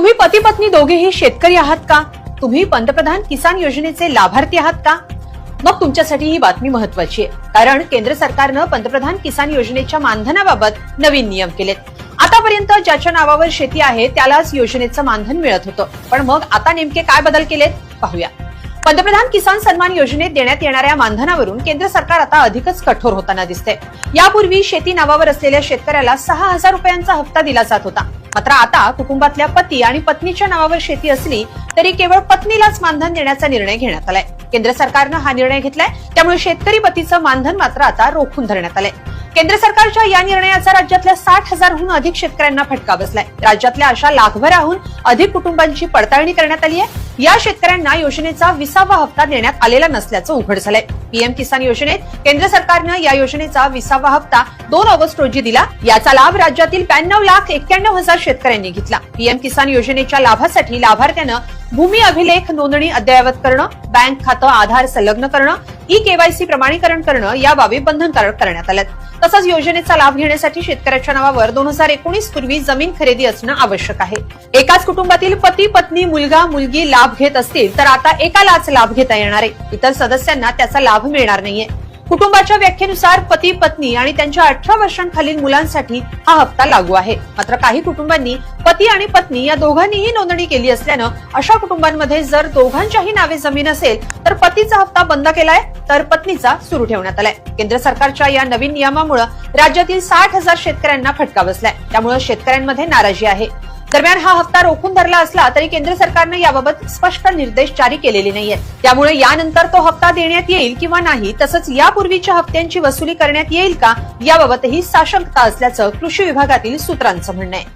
तुम्ही पती पत्नी दोघेही शेतकरी आहात का? तुम्ही पंतप्रधान किसान योजनेचे लाभार्थी आहात का? मग तुमच्यासाठी ही बातमी महत्वाची आहे, कारण केंद्र सरकारनं पंतप्रधान किसान योजनेच्या मानधनाबाबत नवीन नियम केलेत. आतापर्यंत ज्याच्या नावावर शेती आहे त्यालाच योजनेचं मानधन मिळत होतं, पण मग आता नेमके काय बदल केलेत पाहूया. पंतप्रधान किसान सन्मान योजनेत देण्यात येणाऱ्या मानधनावरून केंद्र सरकार आता अधिकच कठोर होताना दिसते. यापूर्वी शेती नावावर असलेल्या शेतकऱ्याला 6,000 रुपयांचा हप्ता दिला जात होता, मात्र आता कुटुंबातल्या पती आणि पत्नीच्या नावावर शेती असली तरी केवळ पत्नीलाच मानधन देण्याचा निर्णय घेण्यात आलाय. केंद्र सरकारनं हा निर्णय घेतलाय, त्यामुळे शेतकरी पतीचं मानधन मात्र आता रोखून धरण्यात आलंय. केंद्र सरकारच्या या निर्णयाचा राज्यातल्या 60,000हून अधिक शेतकऱ्यांना फटका बसलाय. राज्यातल्या अशा लाखभराहून अधिक कुटुंबांची पडताळणी करण्यात आली आहे. या शेतकऱ्यांना योजनेचा 20वा हप्ता देण्यात आलेला नसल्याचं उघड झालंय. पीएम किसान योजनेत केंद्र सरकारनं या योजनेचा 20वा हप्ता 2 ऑगस्ट रोजी दिला. याचा लाभ राज्यातील 92,91,000 शेतकऱ्यांनी घेतला. पीएम किसान योजनेच्या लाभासाठी लाभार्थ्यानं भूमी अभिलेख नोंदणी अद्ययावत करणं, बँक खातं आधार संलग्न करणं, ई-केवायसी प्रमाणीकरण करणं या बाबी बंधनकारक करण्यात आल्यात. तसंच योजनेचा लाभ घेण्यासाठी शेतकऱ्याच्या नावावर 2019 पूर्वी जमीन खरेदी असणं आवश्यक आहे. एकाच कुटुंबातील पती पत्नी मुलगा मुलगी लाभ घेत असतील तर आता एकालाच लाभ घेता येणार आहे. इतर सदस्यांना त्याचा लाभ मिळणार नाहीये. कुटुंबाच्या व्याख्येनुसार पती पत्नी आणि त्यांच्या 18 वर्षांखालील मुलांसाठी हा हप्ता लागू आहे. मात्र काही कुटुंबांनी पती आणि पत्नी या दोघांनीही नोंदणी केली असल्यानं अशा कुटुंबांमध्ये जर दोघांच्याही नावे जमीन असेल तर पतीचा हप्ता बंद केलाय तर पत्नीचा सुरू ठेवण्यात आलाय. केंद्र सरकारच्या या नवीन नियमामुळे राज्यातील 60,000 शेतकऱ्यांना फटका बसलाय, त्यामुळे शेतकऱ्यांमध्ये नाराजी आहे. दरम्यान हा हप्ता रोखून धरला असला तरी केंद्र सरकारनं याबाबत स्पष्ट निर्देश जारी केलेले नाहीये. त्यामुळे यानंतर तो हप्ता देण्यात येईल किंवा नाही, तसंच यापूर्वीच्या हप्त्यांची वसुली करण्यात येईल का याबाबतही साशंकता असल्याचं कृषी विभागातील सूत्रांचं म्हणणं आहे.